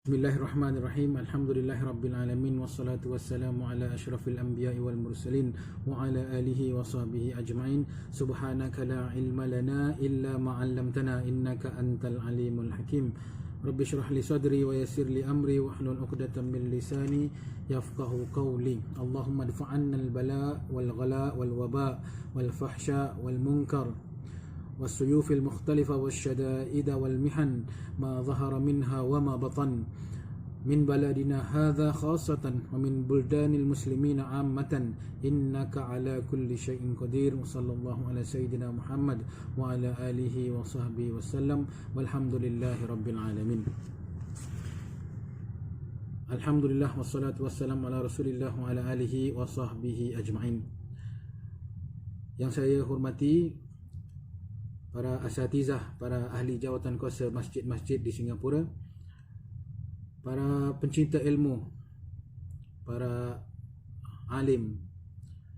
Bismillahirrahmanirrahim. Alhamdulillahirabbil alamin wassalatu wassalamu ala asyrafil anbiya'i wal mursalin wa ala alihi wa sahbihi ajma'in. Subhanaka la ilma lana illa ma 'allamtana innaka antal alimul hakim. Rabbi shrah li sadri wa yassir li amri wahlul 'uqdatam min lisani yafqahu qawli. Allahumma adfa'anna al-bala wal ghala wal waba wal fahsya wal munkar والسيوف المختلفة والشدائد والمحن ما ظهر منها وما بطن من بلدنا هذا خاصة ومن بلدان المسلمين عامة إنك على كل شيء قدير وصلى الله على سيدنا محمد وعلى آله وصحبه وسلم والحمد لله رب العالمين. Alhamdulillah wassalatu wassalamu ala Rasulillah wa ala alihi wa sahbihi ajma'in. Yang saya hormati para asatizah, para ahli jawatan kuasa masjid-masjid di Singapura, para pencinta ilmu, para alim,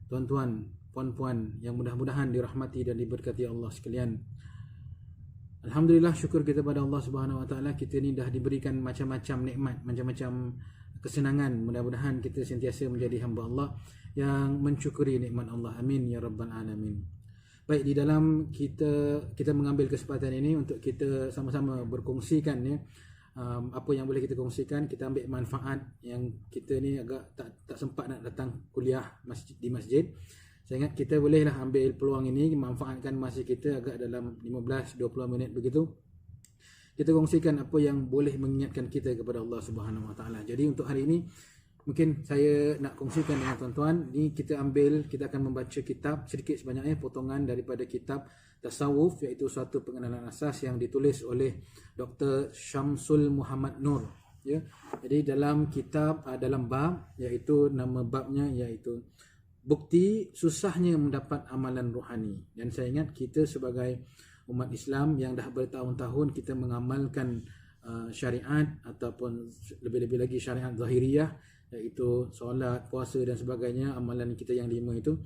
tuan-tuan, puan-puan yang mudah-mudahan dirahmati dan diberkati Allah sekalian. Alhamdulillah, syukur kita pada Allah Subhanahu Wa Taala, kita ni dah diberikan macam-macam nikmat, macam-macam kesenangan. Mudah-mudahan kita sentiasa menjadi hamba Allah yang mensyukuri nikmat Allah. Amin ya rabbal alamin. Baik, di dalam kita mengambil kesempatan ini untuk kita sama-sama berkongsikan ya, apa yang boleh kita kongsikan. Kita ambil manfaat yang kita ni agak tak sempat nak datang kuliah di masjid. Saya ingat kita bolehlah ambil peluang ini, manfaatkan masa kita agak dalam 15-20 minit begitu. Kita kongsikan apa yang boleh mengingatkan kita kepada Allah Subhanahu Wa Taala. Jadi untuk hari ini mungkin saya nak kongsikan dengan tuan-tuan, ni kita akan membaca kitab sedikit sebanyaknya, potongan daripada kitab Tasawuf, iaitu suatu pengenalan asas yang ditulis oleh Dr. Syamsul Muhammad Nur ya. Jadi dalam kitab dalam bab, iaitu nama babnya iaitu bukti susahnya mendapat amalan rohani. Dan saya ingat kita sebagai umat Islam yang dah bertahun-tahun kita mengamalkan syariat ataupun lebih-lebih lagi syariat zahiriyah, iaitu solat, puasa dan sebagainya, amalan kita yang 5 itu.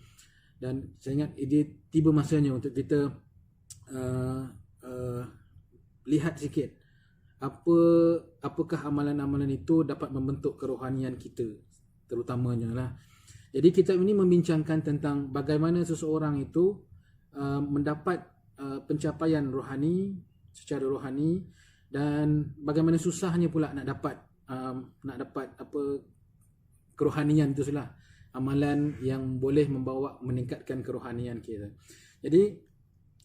Dan saya ingat ini tiba masanya untuk kita lihat sikit apakah amalan-amalan itu dapat membentuk kerohanian kita terutamanya lah. Jadi kitab ini membincangkan tentang bagaimana seseorang itu mendapat pencapaian rohani, secara rohani, dan bagaimana susahnya pula nak dapat kerohanian itu lah, amalan yang boleh meningkatkan kerohanian kita. Jadi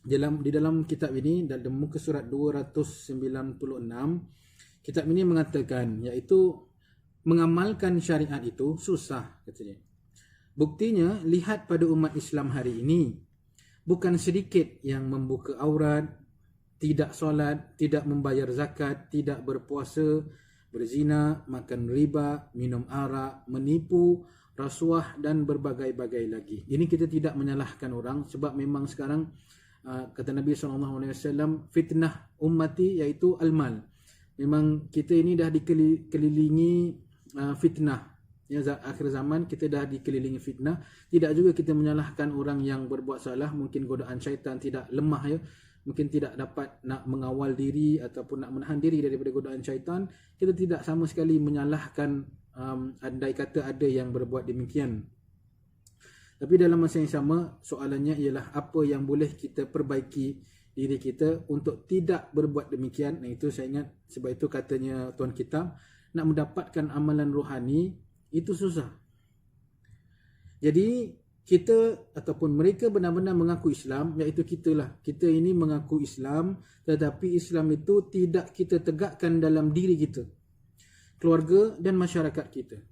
di dalam kitab ini, dalam muka surat 296, kitab ini mengatakan iaitu mengamalkan syariat itu susah, katanya. Buktinya lihat pada umat Islam hari ini, bukan sedikit yang membuka aurat, tidak solat, tidak membayar zakat, tidak berpuasa, berzina, makan riba, minum arak, menipu, rasuah dan berbagai-bagai lagi. Ini kita tidak menyalahkan orang, sebab memang sekarang kata Nabi SAW, fitnah ummati iaitu al-mal. Memang kita ini dah dikelilingi fitnah ya, akhir zaman kita dah dikelilingi fitnah. Tidak juga kita menyalahkan orang yang berbuat salah, mungkin godaan syaitan tidak lemah ya, mungkin tidak dapat nak mengawal diri ataupun nak menahan diri daripada godaan syaitan. Kita tidak sama sekali menyalahkan andai kata ada yang berbuat demikian. Tapi dalam masa yang sama, soalannya ialah apa yang boleh kita perbaiki diri kita untuk tidak berbuat demikian. Nah, itu saya ingat, sebab itu katanya tuan kitab, nak mendapatkan amalan rohani itu susah. Jadi kita ataupun mereka benar-benar mengaku Islam, iaitu kita ini mengaku Islam, tetapi Islam itu tidak kita tegakkan dalam diri kita, keluarga dan masyarakat kita.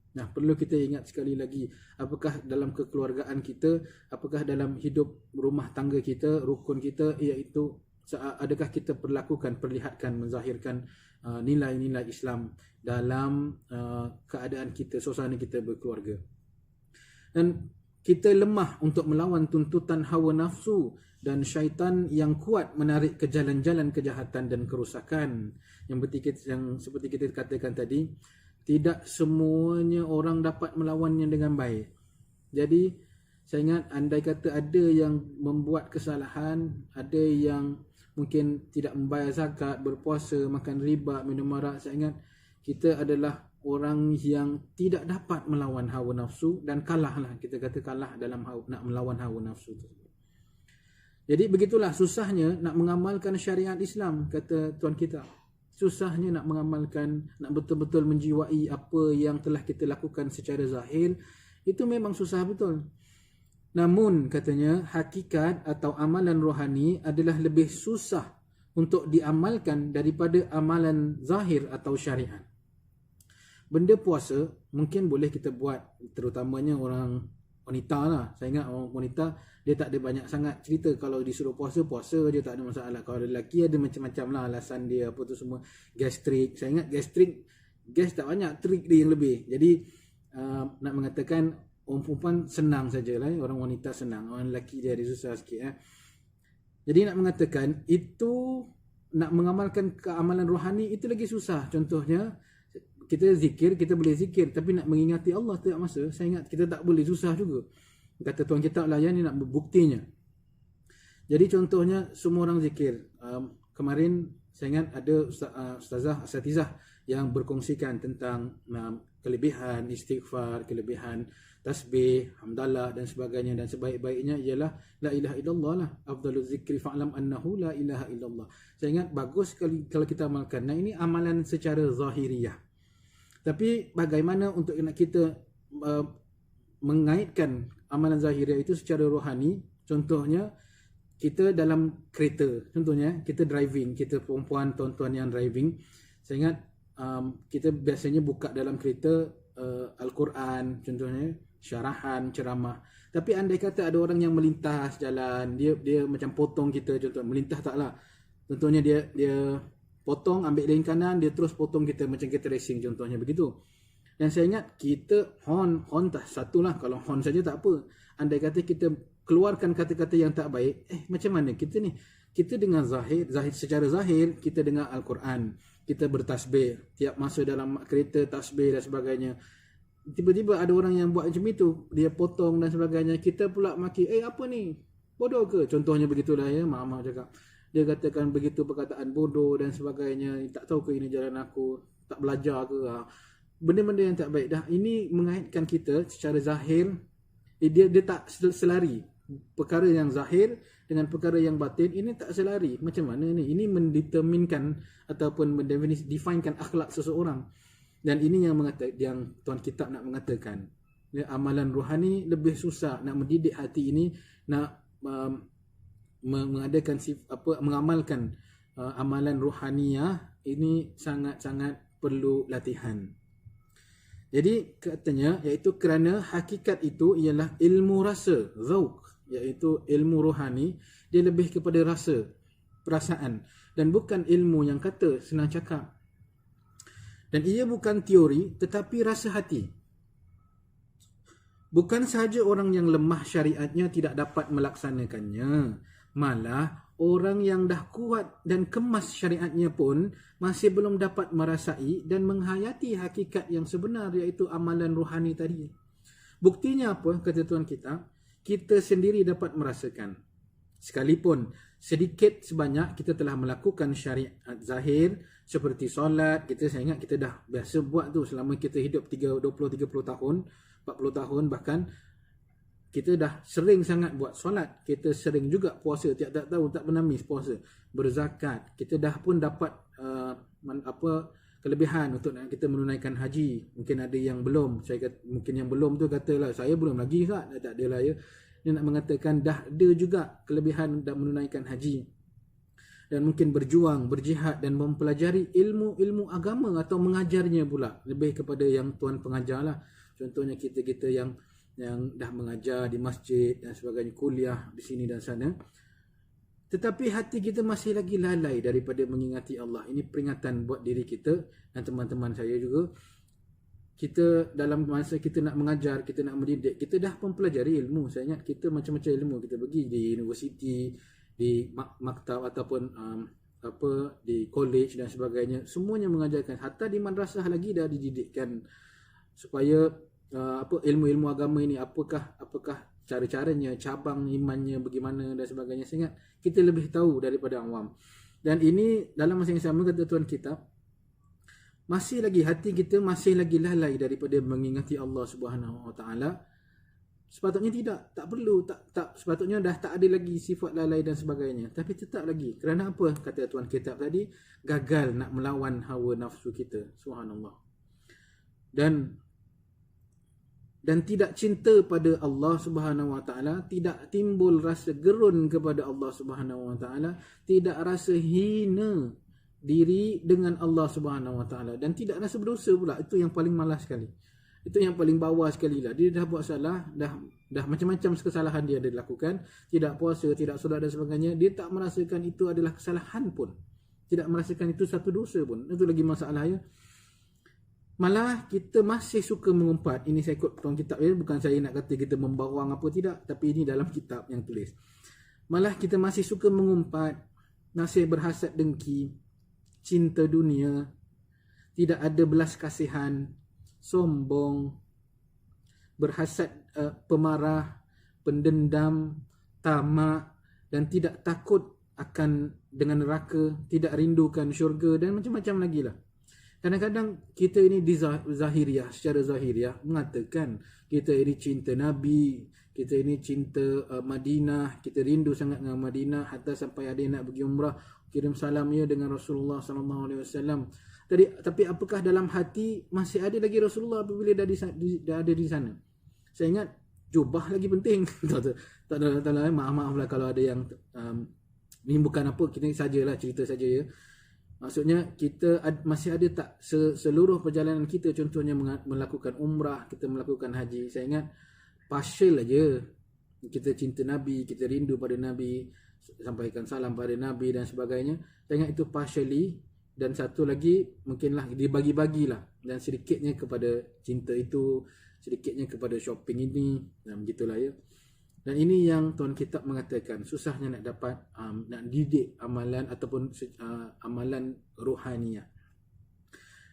Nah, perlu kita ingat sekali lagi, apakah dalam kekeluargaan kita, apakah dalam hidup rumah tangga kita, rukun kita, iaitu adakah kita perlihatkan, menzahirkan nilai-nilai Islam dalam keadaan kita, suasana kita berkeluarga. Dan kita lemah untuk melawan tuntutan hawa nafsu dan syaitan yang kuat menarik ke jalan-jalan kejahatan dan kerosakan. Yang seperti kita katakan tadi, tidak semuanya orang dapat melawannya dengan baik. Jadi saya ingat, andai kata ada yang membuat kesalahan, ada yang mungkin tidak membayar zakat, berpuasa, makan riba, minum arak, saya ingat kita adalah orang yang tidak dapat melawan hawa nafsu dan kalahlah, kita kata kalah dalam nak melawan hawa nafsu tersebut. Jadi begitulah susahnya nak mengamalkan syariat Islam, kata tuan kita. Susahnya nak mengamalkan, nak betul-betul menjiwai apa yang telah kita lakukan secara zahir, itu memang susah betul. Namun katanya hakikat atau amalan rohani adalah lebih susah untuk diamalkan daripada amalan zahir atau syariat. Benda puasa mungkin boleh kita buat, terutamanya orang wanita lah. Saya ingat orang wanita dia tak ada banyak sangat cerita. Kalau disuruh puasa, puasa je, tak ada masalah. Kalau lelaki ada macam-macam lah alasan dia, apa tu semua. Gastrik, saya ingat gastrik, gas tak banyak, trik dia yang lebih. Jadi nak mengatakan orang perempuan senang sajalah, orang wanita senang, orang lelaki dia ada susah sikit. Jadi nak mengatakan itu, nak mengamalkan keamalan rohani itu lagi susah. Contohnya kita zikir, kita boleh zikir, tapi nak mengingati Allah tiap masa, saya ingat kita tak boleh, susah juga. Kata tuan kita lah, yang ni nak berbuktinya. Jadi contohnya semua orang zikir. Kemarin saya ingat ada asatizah yang berkongsikan tentang kelebihan istighfar, kelebihan tasbih, hamdalah dan sebagainya, dan sebaik-baiknya ialah la ilaha illallah lah. Afdaluz zikri fa'lam annahu la ilaha illallah. Saya ingat bagus sekali kalau kita amalkan. Nah, ini amalan secara zahiriyah. Tapi bagaimana untuk nak kita mengaitkan amalan zahiriyah itu secara rohani? Contohnya kita dalam kereta, contohnya kita driving, kita perempuan, tuan-tuan yang driving, saya ingat kita biasanya buka dalam kereta Al-Quran, contohnya syarahan, ceramah. Tapi andai kata ada orang yang melintas jalan, dia macam potong kita, contoh melintas taklah. Contohnya dia potong, ambil lane kanan, dia terus potong kita, macam kita racing contohnya begitu. Dan saya ingat kita horn tak satulah, kalau horn saja tak apa. Andai kata kita keluarkan kata-kata yang tak baik, macam mana kita ni? Kita dengan zahir secara zahir, kita dengar Al-Quran, kita bertasbih, tiap masa dalam kereta tasbih dan sebagainya. Tiba-tiba ada orang yang buat macam itu, dia potong dan sebagainya, kita pula maki, apa ni? Bodoh ke? Contohnya begitulah ya, mak cakap. Dia katakan begitu perkataan bodoh dan sebagainya, tak tahu ke ini jalan aku, tak belajar ke. Benda-benda yang tak baik dah. Ini mengaitkan kita secara zahir, dia tak selari. Perkara yang zahir dengan perkara yang batin ini tak selari. Macam mana ni? Ini mendeterminkan ataupun mendefinisikan akhlak seseorang. Dan ini yang tuan kitab nak mengatakan. Ya, amalan rohani lebih susah nak mendidik hati ini, nak mengadakan mengamalkan amalan rohaniyah ini sangat-sangat perlu latihan. Jadi katanya, iaitu kerana hakikat itu ialah ilmu rasa, zauq, iaitu ilmu rohani, dia lebih kepada rasa, perasaan, dan bukan ilmu yang kata, senang cakap. Dan ia bukan teori tetapi rasa hati. Bukan sahaja orang yang lemah syariatnya tidak dapat melaksanakannya, malah orang yang dah kuat dan kemas syariatnya pun masih belum dapat merasai dan menghayati hakikat yang sebenar, iaitu amalan rohani tadi. Buktinya apa? Kata tuan kita sendiri dapat merasakan. Sekalipun sedikit sebanyak kita telah melakukan syariat zahir seperti solat, saya ingat kita dah biasa buat tu selama kita hidup 20-30 tahun, 40 tahun bahkan. Kita dah sering sangat buat solat, kita sering juga puasa, tiap-tiap tahun tak pernah miss puasa, berzakat, kita dah pun dapat kelebihan untuk kita menunaikan haji. Mungkin ada yang belum, mungkin yang belum tu katalah saya belum lagi tak adalah ya. Dia nak mengatakan dah ada juga kelebihan dan menunaikan haji. Dan mungkin berjuang, berjihad dan mempelajari ilmu-ilmu agama atau mengajarnya pula, lebih kepada yang tuan pengajar lah. Contohnya kita yang dah mengajar di masjid dan sebagainya, kuliah di sini dan sana. Tetapi hati kita masih lagi lalai daripada mengingati Allah. Ini peringatan buat diri kita dan teman-teman saya juga. Kita dalam masa kita nak mengajar, kita nak mendidik, kita dah mempelajari ilmu. Saya ingat kita macam-macam ilmu kita pergi di universiti, di maktab ataupun di college dan sebagainya. Semuanya mengajarkan. Hatta di madrasah lagi dah dididikkan supaya ilmu-ilmu agama ini apakah cara-caranya, cabang imannya bagaimana dan sebagainya. Saya ingat kita lebih tahu daripada awam. Dan ini dalam masa yang sama, kata tuan kitab, masih lagi hati kita masih lagi lalai daripada mengingati Allah Subhanahu Wa Taala, sepatutnya tak perlu, sepatutnya dah tak ada lagi sifat lalai dan sebagainya. Tapi tetap lagi, kerana apa? Kata Tuan Kitab tadi, gagal nak melawan hawa nafsu kita. Subhanallah. Dan tidak cinta pada Allah Subhanahu Wa Taala, tidak timbul rasa gerun kepada Allah Subhanahu Wa Taala, tidak rasa hina diri dengan Allah Subhanahu Wa Taala, dan tidak rasa berdosa pula. Itu yang paling malas sekali. Itu yang paling bawah sekali lah. Dia dah buat salah, dah macam-macam kesalahan dia ada lakukan, tidak puasa, tidak solat dan sebagainya, dia tak merasakan itu adalah kesalahan pun, tidak merasakan itu satu dosa pun. Itu lagi masalah ya. Malah kita masih suka mengumpat. Ini saya ikut Tuan Kitab ya, bukan saya nak kata kita membawang apa tidak, tapi ini dalam kitab yang tulis. Malah kita masih suka mengumpat, masih berhasad dengki, cinta dunia, tidak ada belas kasihan, sombong, berhasad, pemarah, pendendam, tamak, dan tidak takut akan dengan neraka, tidak rindukan syurga, dan macam-macam lagi lah. Kadang-kadang kita ini di zahiriah, secara zahiriah mengatakan kita ini cinta Nabi, kita ini cinta Madinah, kita rindu sangat dengan Madinah, hatta sampai ada yang nak pergi umrah kirim salam ya dengan Rasulullah SAW. Tapi apakah dalam hati masih ada lagi Rasulullah apabila dah ada di sana? Saya ingat jubah lagi penting. tak ada, maaf lah kalau ada yang ini bukan apa, kita sajalah cerita saja ya. Maksudnya kita masih ada tak seluruh perjalanan kita, contohnya melakukan umrah, kita melakukan haji. Saya ingat partial aja. Kita cinta Nabi, kita rindu pada Nabi, sampaikan salam pada Nabi dan sebagainya. Saya ingat itu partially. Dan satu lagi mungkinlah dibagi-bagilah, dan sedikitnya kepada cinta itu, sedikitnya kepada shopping ini, dan begitulah ya. Dan ini yang Tuan Kitab mengatakan, susahnya nak dapat nak didik amalan ataupun amalan rohaniah.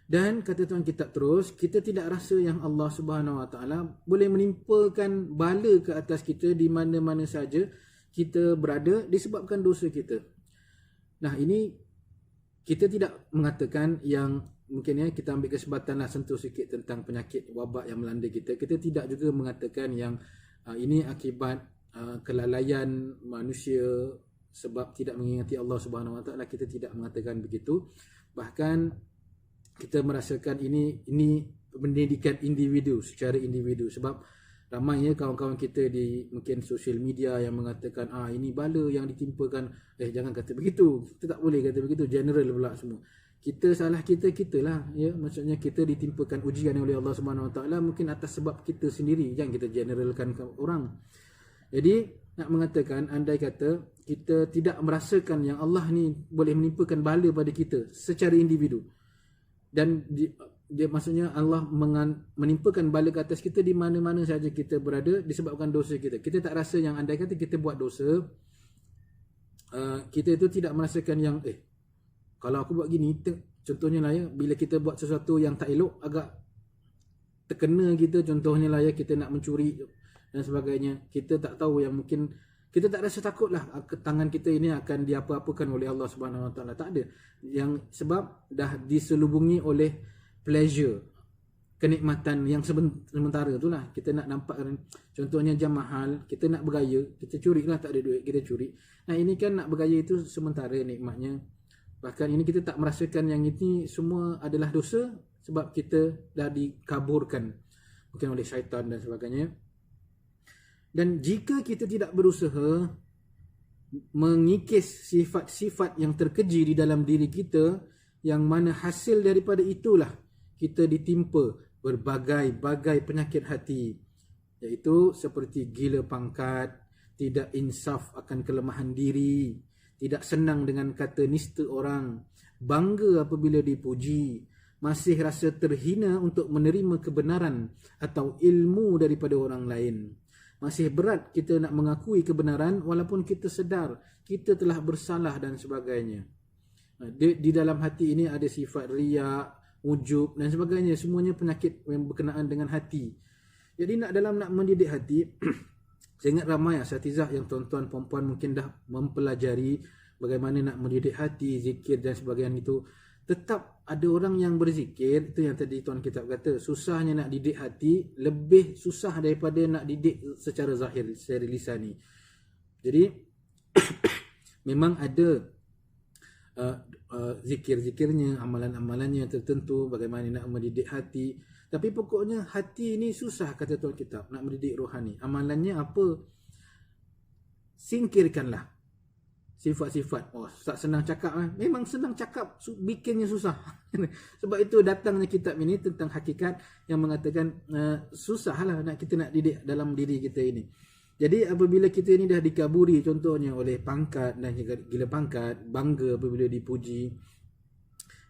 Dan kata Tuan Kitab terus, kita tidak rasa yang Allah Subhanahu Wa Taala boleh menimpakan bala ke atas kita di mana-mana saja kita berada disebabkan dosa kita. Nah, ini kita tidak mengatakan yang mungkin ya, kita ambil kesempatan lah sentuh sikit tentang penyakit wabak yang melanda kita. Kita tidak juga mengatakan yang ini akibat kelalaian manusia sebab tidak mengingati Allah Subhanahu Wa Taala. Kita tidak mengatakan begitu. Bahkan kita merasakan ini pendidikan individu, secara individu. Sebab ramai ya kawan-kawan kita di mungkin sosial media yang mengatakan ini bala yang ditimpakan. Jangan kata begitu. Kita tak boleh kata begitu, general pula semua. Kita salah kita-kitalah ya, maksudnya kita ditimpakan ujian oleh Allah Subhanahu Wa Taala mungkin atas sebab kita sendiri, jangan kita generalkan ke orang. Jadi nak mengatakan, andai kata kita tidak merasakan yang Allah ni boleh menimpakan bala pada kita secara individu, dan dia maksudnya Allah menimpakan bala ke atas kita di mana-mana saja kita berada disebabkan dosa kita. Kita tak rasa yang andai kata kita buat dosa, kita itu tidak merasakan yang kalau aku buat gini, contohnya lah ya, bila kita buat sesuatu yang tak elok, agak terkena kita, contohnya lah ya, kita nak mencuri dan sebagainya, kita tak tahu yang mungkin, kita tak rasa takut lah tangan kita ini akan diapa-apakan oleh Allah Subhanahu Wa Taala. Tak ada. Yang sebab dah diselubungi oleh pleasure, kenikmatan yang sementara tu lah. Kita nak nampak, contohnya jam mahal, kita nak bergaya, kita curi lah, tak ada duit, kita curi. Nah, ini kan nak bergaya itu sementara nikmatnya. Bahkan ini kita tak merasakan yang ini semua adalah dosa sebab kita dah dikaburkan mungkin oleh syaitan dan sebagainya. Dan jika kita tidak berusaha mengikis sifat-sifat yang terkeji di dalam diri kita, yang mana hasil daripada itulah kita ditimpa berbagai-bagai penyakit hati, iaitu seperti gila pangkat, tidak insaf akan kelemahan diri, tidak senang dengan kata nista orang, bangga apabila dipuji, masih rasa terhina untuk menerima kebenaran atau ilmu daripada orang lain. Masih berat kita nak mengakui kebenaran walaupun kita sedar kita telah bersalah dan sebagainya. Di dalam hati ini ada sifat riak, ujub dan sebagainya. Semuanya penyakit yang berkenaan dengan hati. Jadi dalam nak mendidik hati, saya ingat ramai asatizah yang tuan-tuan perempuan mungkin dah mempelajari bagaimana nak mendidik hati, zikir dan sebagainya itu. tetap ada orang yang berzikir. Itu yang tadi tuan kitab kata, susahnya nak didik hati lebih susah daripada nak didik secara zahir, secara lisani. Jadi memang ada zikir-zikirnya, amalan-amalannya tertentu, bagaimana nak mendidik hati. Tapi pokoknya hati ni susah, kata tuan kitab, nak mendidik rohani. Amalannya apa? Singkirkanlah sifat-sifat. Oh, tak senang cakap kan? Memang senang cakap, bikinnya susah. Sebab itu datangnya kitab ini tentang hakikat yang mengatakan susahlah nak kita nak didik dalam diri kita ini. Jadi apabila kita ini dah dikaburi contohnya oleh pangkat dan gila pangkat, bangga apabila dipuji,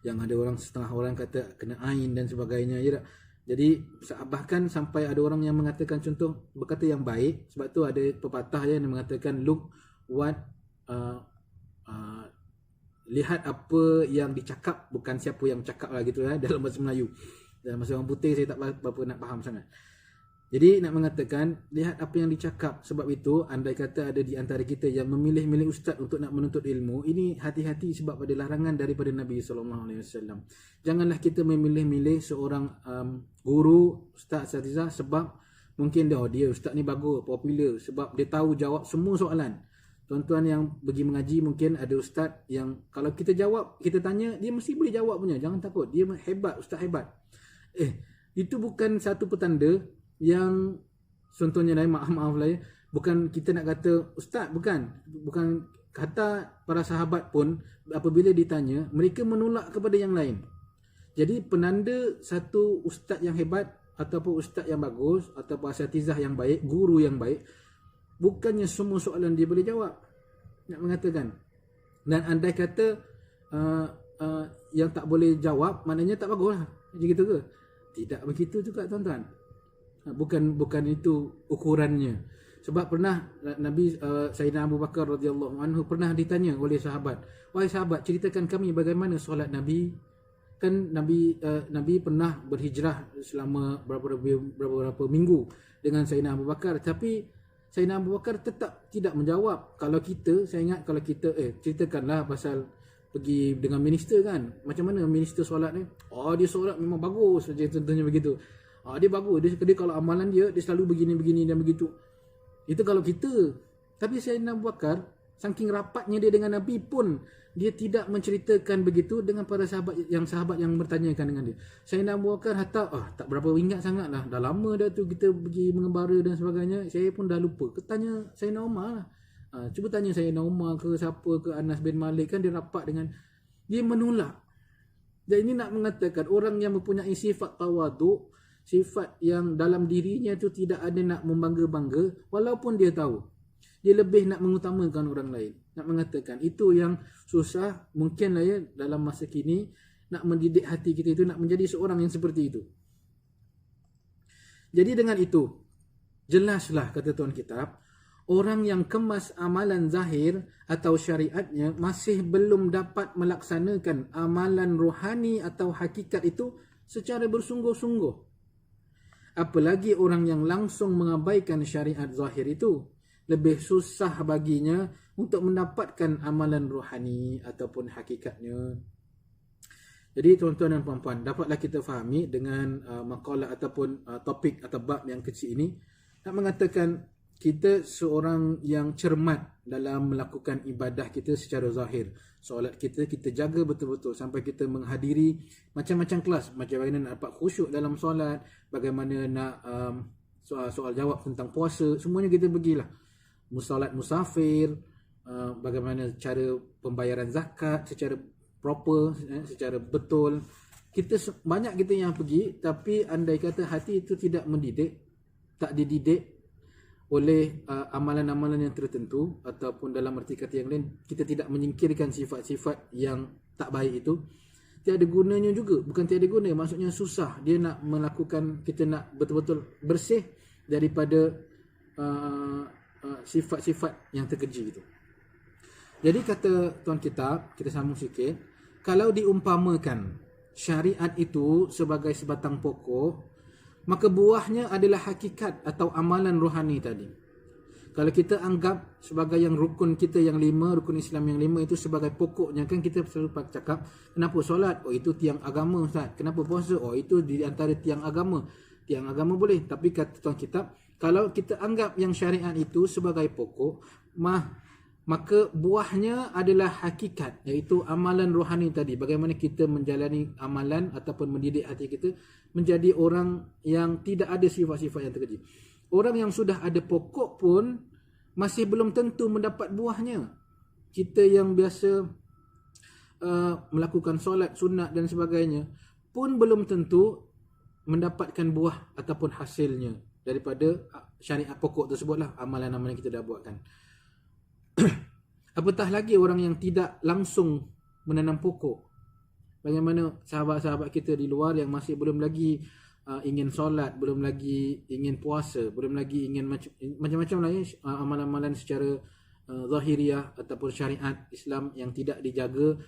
yang ada orang setengah orang kata kena ain dan sebagainya, ya tak? Jadi bahkan sampai ada orang yang mengatakan contoh berkata yang baik. Sebab tu ada pepatah yang mengatakan look what lihat apa yang dicakap, bukan siapa yang cakap lah gitu dalam bahasa Melayu. Dalam bahasa orang putih saya tak berapa nak faham sangat. Jadi nak mengatakan lihat apa yang dicakap. Sebab itu andai kata ada di antara kita yang memilih-milih ustaz untuk nak menuntut ilmu, ini hati-hati sebab ada larangan daripada Nabi SAW. Janganlah kita memilih-milih seorang guru, ustaz, asatizah sebab mungkin dia ustaz ni bagus, popular, sebab dia tahu jawab semua soalan. Tuan-tuan yang pergi mengaji mungkin ada ustaz yang kalau kita jawab, kita tanya, dia mesti boleh jawab punya. Jangan takut, dia hebat, ustaz hebat. Itu bukan satu petanda yang contohnya lain, maaf lah ya, bukan kita nak kata ustaz, bukan kata para sahabat pun apabila ditanya mereka menolak kepada yang lain. Jadi penanda satu ustaz yang hebat ataupun ustaz yang bagus ataupun asatizah yang baik, guru yang baik, bukannya semua soalan dia boleh jawab, nak mengatakan. Dan andai kata yang tak boleh jawab maknanya tak bagus lah, macam gitu ke? Tidak begitu juga tuan-tuan. Bukan itu ukurannya. Sebab pernah Nabi Sayyidina Abu Bakar radhiyallahu anhu pernah ditanya oleh sahabat, wahai sahabat, ceritakan kami bagaimana solat Nabi. Kan Nabi pernah berhijrah selama beberapa minggu dengan Sayyidina Abu Bakar, tapi Sayyidina Abu Bakar tetap tidak menjawab. Kalau kita, saya ingat kalau kita ceritakanlah pasal pergi dengan minister kan, macam mana minister solat ni? Dia solat memang bagus saja, contohnya begitu. Dia bagus, dia kalau amalan dia selalu begini dan begitu. Itu kalau kita. Tapi Sayyidina Abu Bakar, saking rapatnya dia dengan Nabi pun, dia tidak menceritakan begitu dengan para sahabat yang bertanyakan dengan dia. Sayyidina Abu Bakar hatta tak berapa ingat sangat lah. Dah lama dah tu kita pergi mengembara dan sebagainya. Saya pun dah lupa. Tanya Sayyidina Umar lah. Cuba tanya Sayyidina Umar ke siapa ke Anas bin Malik, kan dia rapat dengan, dia menolak. Dan ini nak mengatakan orang yang mempunyai sifat tawaduk, sifat yang dalam dirinya tu tidak ada nak membangga-bangga, walaupun dia tahu, dia lebih nak mengutamakan orang lain. Nak mengatakan itu yang susah mungkinlah ya dalam masa kini, nak mendidik hati kita itu nak menjadi seorang yang seperti itu. Jadi dengan itu jelaslah kata tuan kitab, orang yang kemas amalan zahir atau syariatnya masih belum dapat melaksanakan amalan rohani atau hakikat itu secara bersungguh-sungguh. Apalagi orang yang langsung mengabaikan syariat zahir itu, lebih susah baginya untuk mendapatkan amalan rohani ataupun hakikatnya. Jadi tuan-tuan dan puan-puan, dapatlah kita fahami dengan makalah ataupun topik atau bab yang kecil ini, nak mengatakan kita seorang yang cermat dalam melakukan ibadah kita secara zahir. Solat kita jaga betul-betul sampai kita menghadiri macam-macam kelas, macam mana nak dapat khusyuk dalam solat, bagaimana nak soal jawab tentang puasa, semuanya kita pergilah. Solat musafir, bagaimana cara pembayaran zakat secara proper, secara betul. Banyak kita yang pergi, tapi andai kata hati itu tidak mendidik, tak dididik oleh amalan-amalan yang tertentu, ataupun dalam arti kata yang lain, kita tidak menyingkirkan sifat-sifat yang tak baik itu, tiada gunanya juga. Bukan tiada guna, maksudnya susah dia nak melakukan, kita nak betul-betul bersih daripada sifat-sifat yang terkeji itu. Jadi kata tuan kitab, kita sambung sikit, kalau diumpamakan syariat itu sebagai sebatang pokok, maka buahnya adalah hakikat atau amalan rohani tadi. Kalau kita anggap sebagai yang rukun kita yang 5, rukun Islam yang 5 itu sebagai pokoknya, kan kita selalu cakap, kenapa solat? Oh itu tiang agama Ustaz. Kenapa puasa? Oh itu di antara tiang agama. Tiang agama boleh, tapi kata tuan kitab, kalau kita anggap yang syariat itu sebagai pokok, maka buahnya adalah hakikat, iaitu amalan rohani tadi. Bagaimana kita menjalani amalan ataupun mendidik hati kita menjadi orang yang tidak ada sifat-sifat yang terkeji. Orang yang sudah ada pokok pun masih belum tentu mendapat buahnya. Kita yang biasa melakukan solat sunat dan sebagainya pun belum tentu mendapatkan buah ataupun hasilnya daripada syariat pokok tersebutlah, amalan-amalan yang kita dah buatkan. Apatah lagi orang yang tidak langsung menanam pokok. Bagaimana sahabat-sahabat kita di luar yang masih belum lagi ingin solat, belum lagi ingin puasa, belum lagi ingin macam-macam lah amalan-amalan secara zahiriah ataupun syariat Islam yang tidak dijaga.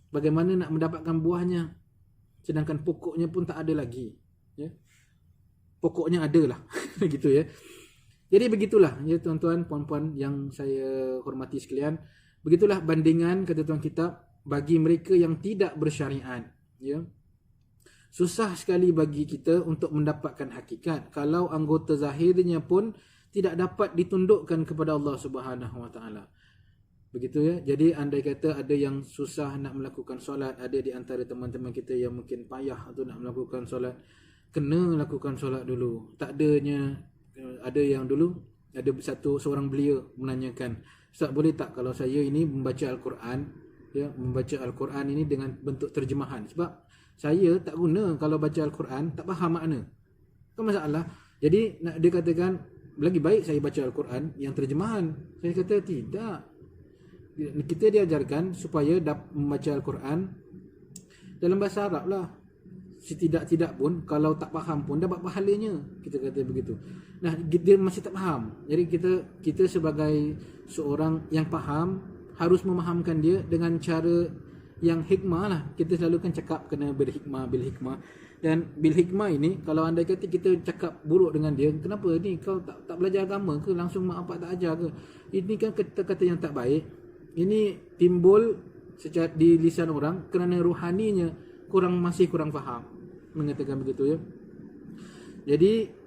Bagaimana nak mendapatkan buahnya sedangkan pokoknya pun tak ada lagi, ya. Pokoknya ada lah gitu ya. Jadi begitulah ya tuan-tuan puan-puan yang saya hormati sekalian. Begitulah bandingan kata tuan kitab bagi mereka yang tidak bersyariat, ya. Susah sekali bagi kita untuk mendapatkan hakikat kalau anggota zahirnya pun tidak dapat ditundukkan kepada Allah Subhanahu Wa Taala. Begitu ya. Jadi andai kata ada yang susah nak melakukan solat, ada di antara teman-teman kita yang mungkin payah untuk nak melakukan solat, kena lakukan solat dulu. Tak adanya, ada yang dulu ada seorang belia menanyakan, Ustaz boleh tak kalau saya ini membaca Al-Quran, ya, membaca Al-Quran ini dengan bentuk terjemahan, sebab saya tak guna kalau baca Al-Quran tak faham makna. Kan masalah. Jadi nak dia katakan lagi baik saya baca Al-Quran yang terjemahan. Saya kata tidak. Kita diajarkan supaya membaca Al-Quran dalam bahasa Arab lah. Setidak-tidak pun kalau tak faham pun dapat pahalanya. Kita kata begitu. Nah, dia masih tak faham. Jadi kita sebagai seorang yang faham harus memahamkan dia dengan cara yang hikmah lah. Kita selalu kan cakap kena berhikmah, bil hikmah. Dan bil hikmah ini, kalau andai kata kita cakap buruk dengan dia, kenapa ni kau tak belajar agama ke? Langsung mak bapak tak ajar ke? Ini kan kata-kata yang tak baik. Ini timbul secara di lisan orang kerana rohaninya masih kurang faham. Mengatakan begitu ya. Jadi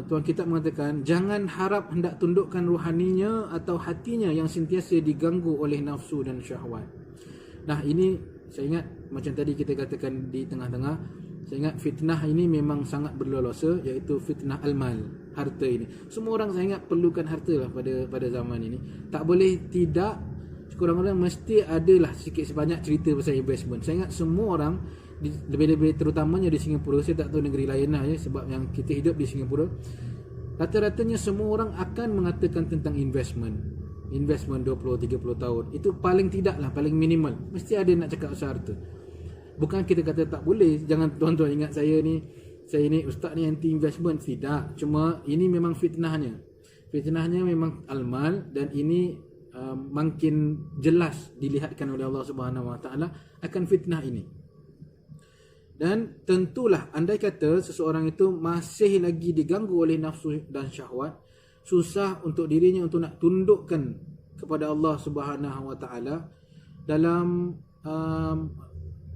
tuan kitab mengatakan jangan harap hendak tundukkan rohaninya atau hatinya yang sentiasa diganggu oleh nafsu dan syahwat. Nah, ini saya ingat macam tadi kita katakan di tengah-tengah, saya ingat fitnah ini memang sangat berlelosa, iaitu fitnah al-mal, harta ini. Semua orang saya ingat perlukan harta lah pada zaman ini. Tak boleh tidak, kurang-kurang mesti adalah sikit sebanyak cerita pasal investment. Saya ingat semua orang lebih-lebih terutamanya di Singapura, saya tak tahu negeri lain lah ya, sebab yang kita hidup di Singapura, rata-ratanya semua orang akan mengatakan tentang investment 20-30 tahun. Itu paling tidak lah, paling minimal mesti ada nak cakap pasal harta. Bukan kita kata tak boleh, jangan tuan-tuan ingat saya ni ustaz ni anti investment, tidak. Cuma ini memang fitnahnya memang al-mal, dan ini makin jelas dilihatkan oleh Allah Subhanahu Wa Taala akan fitnah ini. Dan tentulah andai kata seseorang itu masih lagi diganggu oleh nafsu dan syahwat, susah untuk dirinya untuk nak tundukkan kepada Allah Subhanahu Wa Taala dalam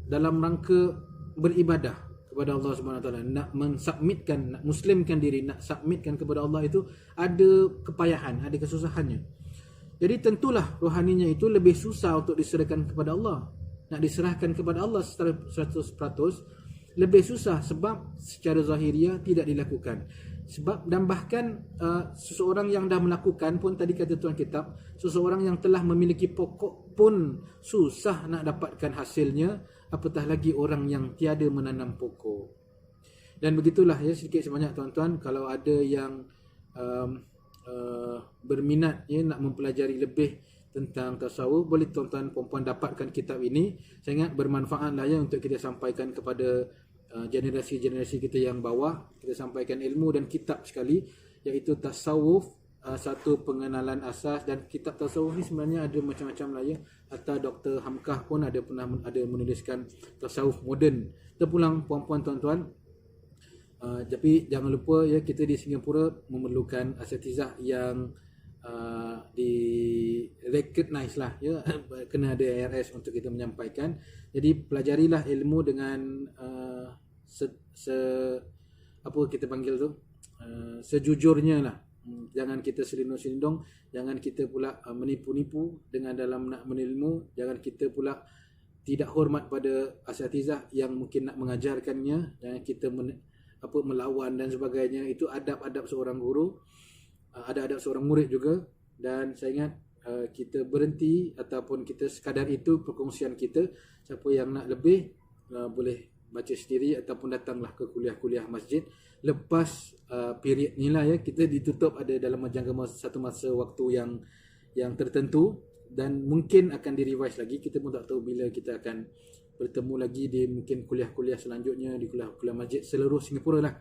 rangka beribadah kepada Allah Subhanahu Wa Taala, nak mensubmitkan, nak muslimkan diri, nak submitkan kepada Allah, itu ada kepayahan, ada kesusahannya. Jadi tentulah rohaninya itu lebih susah untuk diserahkan kepada Allah. Nak diserahkan kepada Allah secara 100% lebih susah, sebab secara zahiriah tidak dilakukan. Sebab dan bahkan seseorang yang dah melakukan pun, tadi kata tuan kitab, seseorang yang telah memiliki pokok pun susah nak dapatkan hasilnya, apatah lagi orang yang tiada menanam pokok. Dan begitulah ya, sedikit sebanyak tuan-tuan, kalau ada yang berminat ya nak mempelajari lebih tentang tasawuf, boleh tuan-tuan perempuan dapatkan kitab ini. Saya ingat bermanfaat lah ya untuk kita sampaikan kepada generasi-generasi kita yang bawah. Kita sampaikan ilmu dan kitab sekali, iaitu tasawuf, satu pengenalan asas. Dan kitab tasawuf ni sebenarnya ada macam-macam lah ya. Hatta Dr. Hamkah pun pernah menuliskan tasawuf moden. Terpulang puan-puan tuan-tuan, Tapi jangan lupa ya, kita di Singapura memerlukan asatizah yang di recognize lah ya, kena ada ARS untuk kita menyampaikan. Jadi pelajarilah ilmu dengan apa kita panggil tu, sejujurnya lah. Jangan kita selindung-selindung, jangan kita pula menipu-nipu dengan dalam nak menilmu, jangan kita pula tidak hormat pada asatizah yang mungkin nak mengajarkannya, jangan kita melawan dan sebagainya. Itu adab-adab seorang guru, ada adab seorang murid juga. Dan saya ingat kita berhenti ataupun kita sekadar itu perkongsian kita. Siapa yang nak lebih boleh baca sendiri ataupun datanglah ke kuliah-kuliah masjid. Lepas period ni lah ya, kita ditutup ada dalam jangka satu masa waktu yang tertentu, dan mungkin akan direvise lagi. Kita pun tak tahu bila kita akan bertemu lagi di mungkin kuliah-kuliah selanjutnya di kuliah-kuliah masjid seluruh Singapura lah.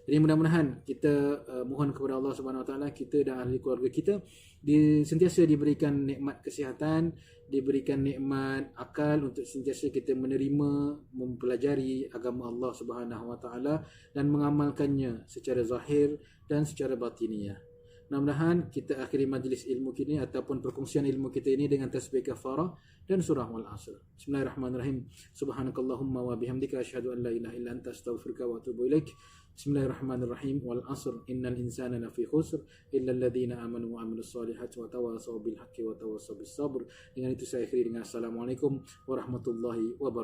Jadi mudah-mudahan kita mohon kepada Allah Subhanahu Wa Taala, kita dan ahli keluarga kita sentiasa diberikan nikmat kesihatan, diberikan nikmat akal untuk sentiasa kita menerima, mempelajari agama Allah Subhanahu Wa Taala dan mengamalkannya secara zahir dan secara batiniah. Mudah-mudahan kita akhiri majlis ilmu kini ataupun perkongsian ilmu kita ini dengan tasbih kafarah dan surah wal asr. Bismillahirrahmanirrahim. Subhanakallahumma wa bihamdika asyhadu an la ilaha illa anta astaghfiruka wa atubu ilaik. Bismillahirrahmanirrahim. Wal asr innal insana lafi khusr illa alladhina amanu wa amilus solihati wa tawasaw bil haqqi wa tawasaw bis sabr. Dengan itu saya akhiri dengan assalamualaikum warahmatullahi wabarakatuh.